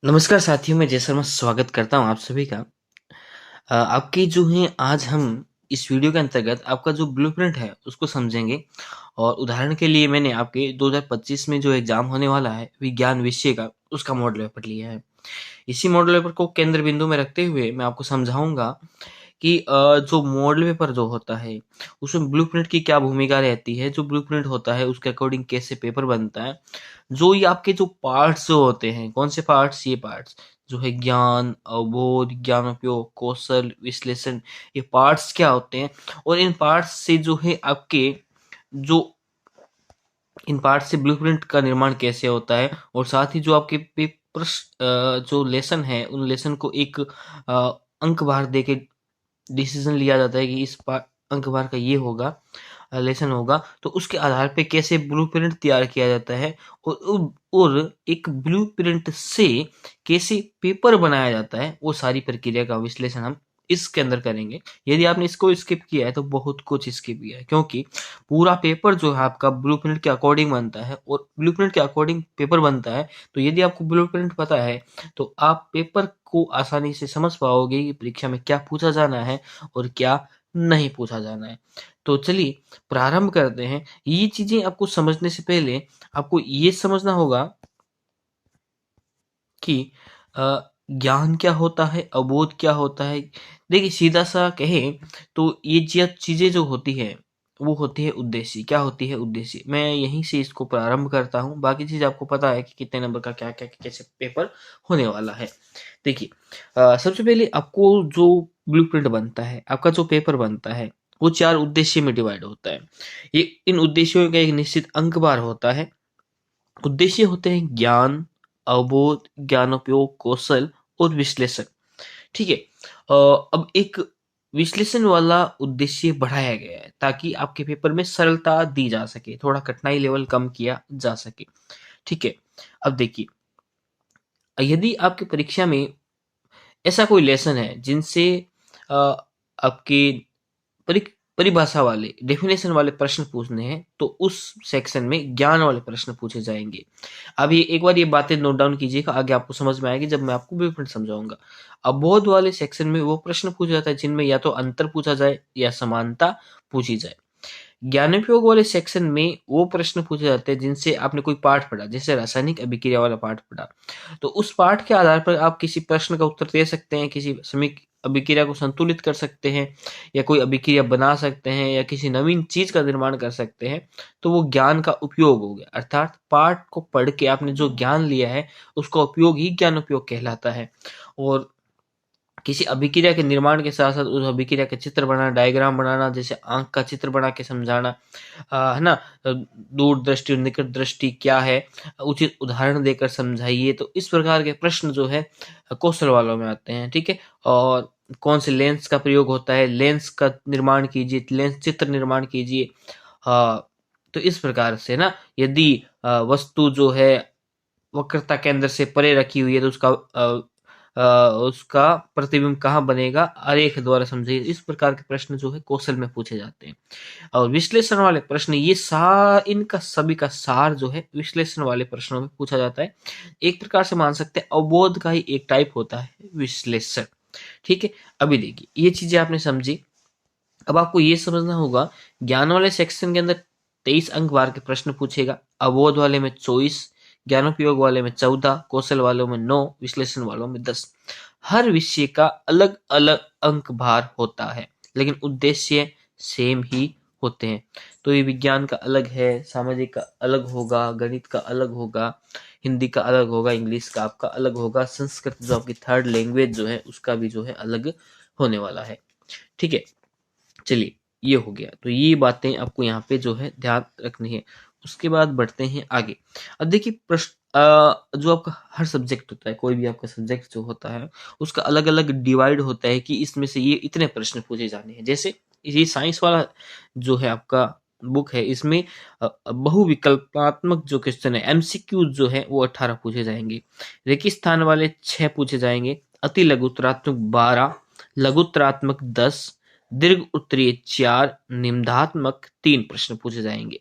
नमस्कार साथियों, मैं जय शर्मा स्वागत करता हूँ आप सभी का। आपकी जो है आज हम इस वीडियो के अंतर्गत आपका जो ब्लूप्रिंट है उसको समझेंगे। और उदाहरण के लिए मैंने आपके 2025 में जो एग्जाम होने वाला है विज्ञान विषय का, उसका मॉडल पेपर लिया है। इसी मॉडल पेपर को केंद्र बिंदु में रखते हुए मैं आपको समझाऊंगा कि जो मॉडल पेपर जो होता है उसमें ब्लूप्रिंट की क्या भूमिका रहती है, जो ब्लूप्रिंट होता है उसके अकॉर्डिंग कैसे पेपर बनता है, जो ये आपके जो पार्ट्स जो होते हैं, कौन से पार्ट्स, ये पार्ट्स जो है ज्ञान, अवबोध, ज्ञान उपयोग, कौशल, विश्लेषण, ये पार्ट्स क्या होते हैं। और इन पार्ट्स से जो है आपके जो इन पार्ट्स से ब्लूप्रिंट का निर्माण कैसे होता है। और साथ ही जो आपके पेपर जो लेसन है उन लेसन को एक अंक भार दे के डिसीजन लिया जाता है कि इस अंक भार का ये होगा, लेसन होगा। तो उसके आधार पे कैसे ब्लूप्रिंट तैयार किया जाता है और एक ब्लूप्रिंट से कैसे पेपर बनाया जाता है, वो सारी प्रक्रिया का विश्लेषण हम इसके अंदर करेंगे। यदि आपने इसको स्किप किया है तो बहुत कुछ स्किप किया है, क्योंकि पूरा पेपर जो है आपका ब्लूप्रिंट के अकॉर्डिंग बनता है और ब्लूप्रिंट के अकॉर्डिंग पेपर बनता है। तो यदि आपको ब्लूप्रिंट पता है तो आप पेपर को आसानी से समझ पाओगे कि परीक्षा में क्या पूछा जाना है और क्या नहीं पूछा जाना है। तो चलिए प्रारंभ करते हैं। ये चीजें आपको समझने से पहले आपको ये समझना होगा कि ज्ञान क्या होता है, अबोध क्या होता है। देखिए सीधा सा कहे तो ये चीजें जो होती है वो होती है उद्देश्य। क्या होती है उद्देश्य, मैं यहीं से इसको प्रारंभ करता हूँ। बाकी चीज आपको पता है कि कितने नंबर का क्या क्या कैसे पेपर होने वाला है। देखिए सबसे पहले आपको जो ब्लूप्रिंट बनता है, आपका जो पेपर बनता है, वो 4 उद्देश्य में डिवाइड होता है। ये इन उद्देश्यों का एक निश्चित अंक बार होता है। उद्देश्य होते हैं ज्ञान, अवबोध, ज्ञानोपयोग, कौशल और विश्लेषण। ठीक है। अब एक विश्लेषण वाला उद्देश्य बढ़ाया गया है ताकि आपके पेपर में सरलता दी जा सके, थोड़ा कठिनाई लेवल कम किया जा सके। ठीक है। अब देखिए यदि आपकी परीक्षा में ऐसा कोई लेसन है जिनसे अ, आपके परिभाषा वाले, डेफिनेशन वाले प्रश्न पूछने हैं, तो उस सेक्शन में ज्ञान वाले प्रश्न पूछे जाएंगे। अब ये एक बार ये बातें नोट डाउन कीजिएगा, आगे आपको समझ में आएगी जब मैं आपको ब्लूप्रिंट समझाऊंगा। अबोध वाले सेक्शन में वो प्रश्न पूछा जाता है जिनमें या तो अंतर पूछा जाए या समानता पूछी जाए। ज्ञानोपयोग वाले सेक्शन में वो प्रश्न पूछे जाते हैं जिनसे आपने कोई पाठ पढ़ा, जैसे रासायनिक अभिक्रिया वाला पाठ पढ़ा, तो उस पाठ के आधार पर आप किसी प्रश्न का उत्तर दे सकते हैं, किसी समीक अभिक्रिया को संतुलित कर सकते हैं, या कोई अभिक्रिया बना सकते हैं, या किसी नवीन चीज का निर्माण कर सकते हैं। तो वो ज्ञान का उपयोग हो गया, अर्थात पाठ को पढ़ के आपने जो ज्ञान लिया है उसका उपयोग ही ज्ञान उपयोग कहलाता है। और किसी अभिक्रिया के निर्माण के साथ साथ उस अभिक्रिया के चित्र बनाना, डायग्राम बनाना, जैसे आंख का चित्र बना के समझाना, है ना। दूर दृष्टि और निकट दृष्टि क्या है, उचित उदाहरण देकर समझाइए। तो इस प्रकार के प्रश्न जो है कौशल वालों में आते हैं। ठीक है। और कौन से लेंस का प्रयोग होता है, लेंस का निर्माण कीजिए, लेंस चित्र निर्माण कीजिए। तो इस प्रकार से ना, यदि वस्तु जो है वक्रता केंद्र से परे रखी हुई है तो उसका प्रतिबिंब कहाँ बनेगा, आरेख द्वारा समझिए। इस प्रकार के प्रश्न जो है कौशल में पूछे जाते हैं। और विश्लेषण वाले प्रश्न, ये इनका सभी का सार जो है विश्लेषण वाले प्रश्नों में पूछा जाता है। एक प्रकार से मान सकते हैं अवबोध का ही एक टाइप होता है विश्लेषण। ठीक है। अभी देखिए ये चीजें आपने समझी। अब आपको ये समझना होगा, ज्ञान वाले सेक्शन के अंदर 23 अंक बार के प्रश्न पूछेगा, अवबोध वाले में 24, ज्ञानोपयोग वाले में 14, कौशल वालों में 9, विश्लेषण वालों में 10। हर विषय का अलग अलग अंक भार होता है, लेकिन उद्देश्य सेम ही होते हैं। तो ये विज्ञान का अलग है, सामाजिक का अलग होगा, गणित का अलग होगा, हिंदी का अलग होगा, इंग्लिश का आपका अलग होगा, संस्कृत जो आपकी थर्ड लैंग्वेज जो है उसका भी जो है अलग होने वाला है। ठीक है। चलिए ये हो गया, तो ये बातें आपको यहाँ पे जो है ध्यान रखनी है। उसके बाद बढ़ते हैं आगे। अब देखिए प्रश्न जो आपका हर सब्जेक्ट होता है, कोई भी आपका सब्जेक्ट जो होता है उसका अलग अलग डिवाइड होता है कि इसमें से ये इतने प्रश्न पूछे जाने हैं। जैसे ये साइंस वाला जो है आपका बुक है, इसमें बहुविकल्पात्मक जो क्वेश्चन है, एमसीक्यू जो है वो 18 पूछे जाएंगे, रेगिस्तान वाले 6 पूछे जाएंगे, अति लघुतरात्मक 12, लघुतरात्मक 10, दीर्घ उत्तरीय 4, निम्नात्मक 3 प्रश्न पूछे जाएंगे।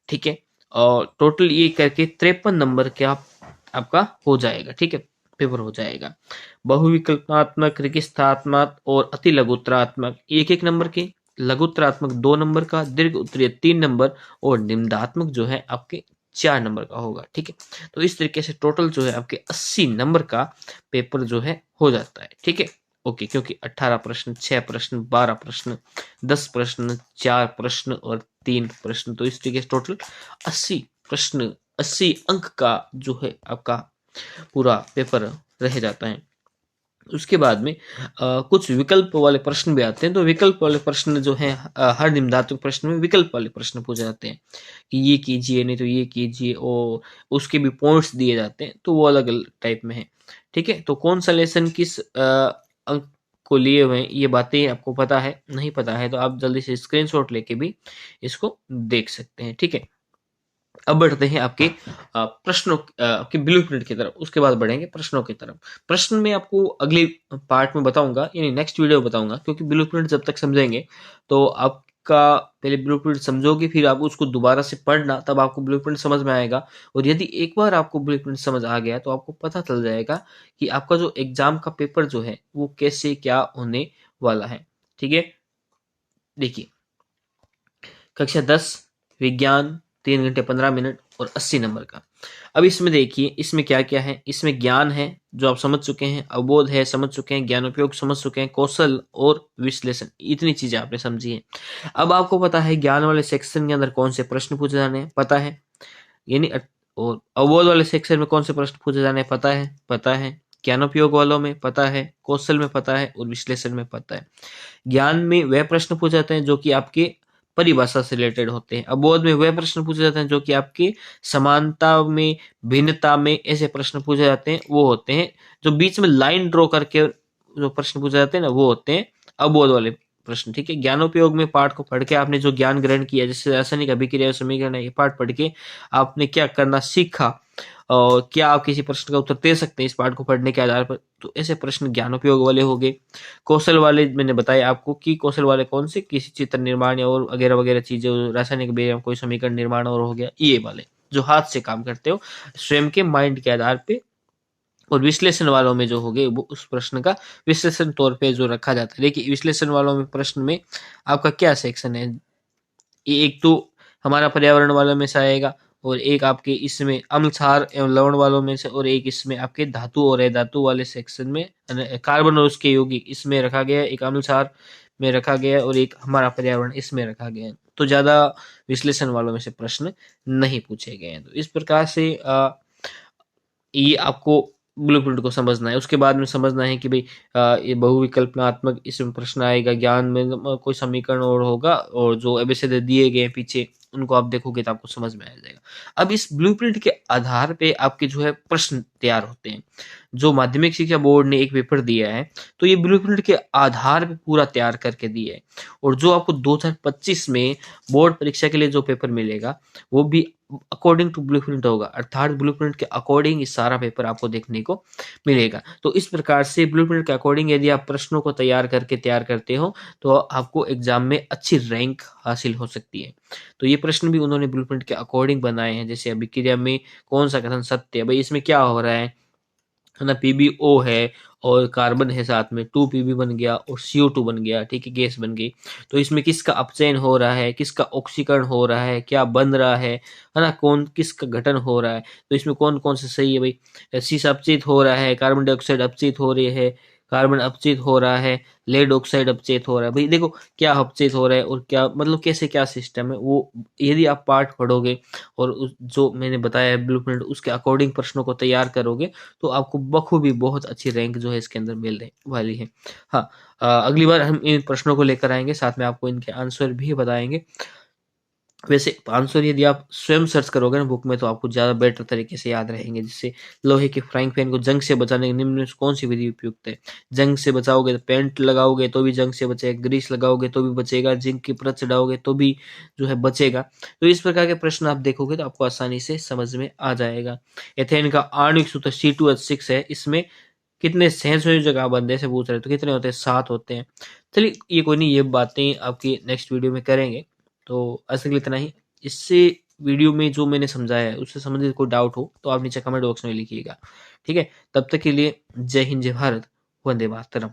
ठीक है। और टोटल ये करके 53 नंबर का आपका हो जाएगा। ठीक है। पेपर हो जाएगा। बहुविकल्पात्मक, रेगिस्तात्मक और अति लघुत्तरात्मक 1-1 नंबर के, लघुत्तरात्मक 2 नंबर का, दीर्घ उत्तरीय 3 नंबर और निम्नात्मक जो है आपके 4 नंबर का होगा। ठीक है, तो इस तरीके से टोटल जो है आपके 80 नंबर का पेपर जो है हो जाता है। ठीक है, ओके, क्योंकि 18 प्रश्न, 6 प्रश्न, 12 प्रश्न, 10 प्रश्न, 4 प्रश्न और 3 प्रश्न, तो इस तरीके से टोटल 80 प्रश्न, 80 अंक का जो है आपका पूरा पेपर रह जाता है। उसके बाद में कुछ विकल्प वाले प्रश्न भी आते हैं। तो विकल्प वाले प्रश्न जो हैं, हर निम्नात्मक प्रश्न में विकल्प वाले प्रश्न पूछे जाते हैं कि ये कीजिए, नहीं तो ये कीजिए, और उसके भी पॉइंट्स दिए जाते हैं, तो वो अलग अलग टाइप में है। ठीक है, तो कौन सा लेसन किस अंक को लिए हुए हैं, ये बातें आपको पता है, नहीं पता है तो आप जल्दी से स्क्रीनशॉट लेके भी इसको देख सकते हैं। ठीक है, अब बढ़ते हैं आपके प्रश्नों, आपके ब्लूप्रिंट की तरफ, उसके बाद बढ़ेंगे प्रश्नों की तरफ। प्रश्न में आपको अगले पार्ट में बताऊंगा, यानी नेक्स्ट वीडियो में बताऊंगा, क्योंकि ब्लूप्रिंट जब तक समझेंगे तो आपका पहले ब्लूप्रिंट समझोगे, फिर आप उसको दोबारा से पढ़ना, तब आपको ब्लूप्रिंट समझ में आएगा। और यदि एक बार आपको ब्लूप्रिंट समझ आ गया तो आपको पता चल जाएगा कि आपका जो एग्जाम का पेपर जो है वो कैसे क्या होने वाला है। ठीक है, देखिए, कक्षा 10 विज्ञान 3 घंटे 15 मिनट और 80 नंबर का। अब इसमें देखिए, इसमें क्या क्या है। इसमें ज्ञान है जो आप समझ चुके हैं, अवबोध है समझ चुके हैं, ज्ञानोपयोग समझ चुके हैं, कौशल और विश्लेषण, इतनी चीजें आपने समझी हैं। अब आपको पता है ज्ञान वाले सेक्शन के अंदर कौन से प्रश्न पूछे जाने हैं, पता है, यानी और अवबोध वाले सेक्शन में कौन से प्रश्न पूछे जाने हैं, पता है, पता है। ज्ञानोपयोग वालों में पता है, कौशल में पता है और विश्लेषण में पता है। ज्ञान में वह प्रश्न पूछे जाते हैं जो कि आपके परिभाषा से रिलेटेड होते हैं। अबोध में वह प्रश्न पूछे जाते हैं जो कि आपके समानता में, भिन्नता में, ऐसे प्रश्न पूछे जाते हैं, वो होते हैं। जो बीच में लाइन ड्रॉ करके जो प्रश्न पूछे जाते हैं ना, वो होते हैं अबोध वाले प्रश्न। ठीक है, ज्ञानोपयोग में पाठ को पढ़ के आपने जो ज्ञान ग्रहण किया, जैसे रासायनिक अभिक्रिया समीकरण, ये पाठ पढ़ के आपने क्या करना सीखा, और क्या आप किसी प्रश्न का उत्तर दे सकते हैं इस पाठ को पढ़ने के आधार पर, तो ऐसे प्रश्न ज्ञानोपयोग वाले हो गए। कौशल वाले मैंने बताया आपको कि कौशल वाले कौन से, किसी चित्र निर्माण या और वगैरह वगैरह चीजें, रासायनिक अभिक्रिया, कोई समीकरण निर्माण और हो गया, ये वाले जो हाथ से काम करते हो स्वयं के माइंड के आधार पे। और विश्लेषण वालों में जो हो गए वो उस प्रश्न का विश्लेषण तौर पे जो रखा जाता है। देखिए, विश्लेषण वालों में प्रश्न में आपका क्या सेक्शन है, एक तो हमारा पर्यावरण वालों में से आएगा, और एक आपके इसमें अम्ल क्षार एवं लवण वालों में से, और एक इसमें आपके धातु और अधातु वाले सेक्शन में कार्बन और उसके यौगिक इसमें रखा गया है, एक अम्ल क्षार में रखा गया है, और एक हमारा पर्यावरण इसमें रखा गया है। तो ज्यादा विश्लेषण वालों में से प्रश्न नहीं पूछे गए हैं। तो इस प्रकार से ये आपको ब्लूप्रिंट को समझना है। उसके बाद में समझना है कि भाई ये बहुविकल्पनात्मक इसमें प्रश्न आएगा, ज्ञान में कोई समीकरण और होगा, और जो एबीसीडी दिए गए हैं पीछे उनको आप देखोगे तो आपको समझ में आ जाएगा। अब इस ब्लूप्रिंट के आधार पे आपके जो है प्रश्न तैयार होते हैं। जो माध्यमिक शिक्षा बोर्ड ने एक पेपर दिया है, तो ये ब्लूप्रिंट के आधार पे पूरा तैयार करके दिया है। और जो आपको 2025 में बोर्ड परीक्षा के लिए जो पेपर मिलेगा, वो भी अकॉर्डिंग टू ब्लूप्रिंट होगा, अर्थात ब्लूप्रिंट के अकॉर्डिंग ये सारा पेपर आपको देखने को मिलेगा। तो इस प्रकार से ब्लूप्रिंट के अकॉर्डिंग यदि आप प्रश्नों को तैयार करते हो तो आपको एग्जाम में अच्छी रैंक हासिल हो सकती है। तो ये प्रश्न भी उन्होंने ब्लूप्रिंट के अकॉर्डिंग बनाए हैं। जैसे अभिक्रिया में कौन सा कथन सत्य है, भाई इसमें क्या हो रहा है ना, पीबीओ है और कार्बन है साथ में, 2 पीबी बन गया और CO2 बन गया, ठीक है, गैस बन गई। तो इसमें किसका अपचयन हो रहा है, किसका ऑक्सीकरण हो रहा है, क्या बन रहा है ना, कौन किसका गठन हो रहा है, तो इसमें कौन कौन से सही है भाई। शीश अपचित हो रहा है, कार्बन डाइऑक्साइड अपचित हो रही है, कार्बन अपचित हो रहा है, लेड ऑक्साइड अपचित हो रहा है। भाई देखो क्या अपचित हो रहा है और क्या मतलब कैसे क्या सिस्टम है, वो यदि आप पाठ पढ़ोगे और जो मैंने बताया है ब्लूप्रिंट उसके अकॉर्डिंग प्रश्नों को तैयार करोगे तो आपको बखूबी बहुत अच्छी रैंक जो है इसके अंदर मिलने वाली है। हाँ, अगली बार हम इन प्रश्नों को लेकर आएंगे, साथ में आपको इनके आंसर भी बताएंगे। वैसे आंसर यदि आप स्वयं सर्च करोगे ना बुक में तो आपको ज्यादा बेटर तरीके से याद रहेंगे। जैसे लोहे के फ्राइंग पैन को जंग से बचाने के निम्न में से कौन सी विधि उपयुक्त है। जंग से बचाओगे तो पेंट लगाओगे तो भी जंग से बचेगा, ग्रीस लगाओगे तो भी बचेगा, जिंक की परत चढ़ाओगे तो भी जो है बचेगा। तो इस प्रकार के प्रश्न आप देखोगे तो आपको आसानी से समझ में आ जाएगा। एथेन का आणविक सूत्र C2H6 है, इसमें कितने सहसंयोजक आबंध ऐसे पूछ रहे तो कितने होते हैं, 7 होते हैं। चलिए ये कोई नहीं, ये बातें आपकी नेक्स्ट वीडियो में करेंगे। तो आज तक इतना ही। इससे वीडियो में जो मैंने समझाया है उससे संबंधित कोई डाउट हो तो आप नीचे कमेंट बॉक्स में लिखिएगा। ठीक है, तब तक के लिए जय हिंद, जय भारत, वंदे मातरम।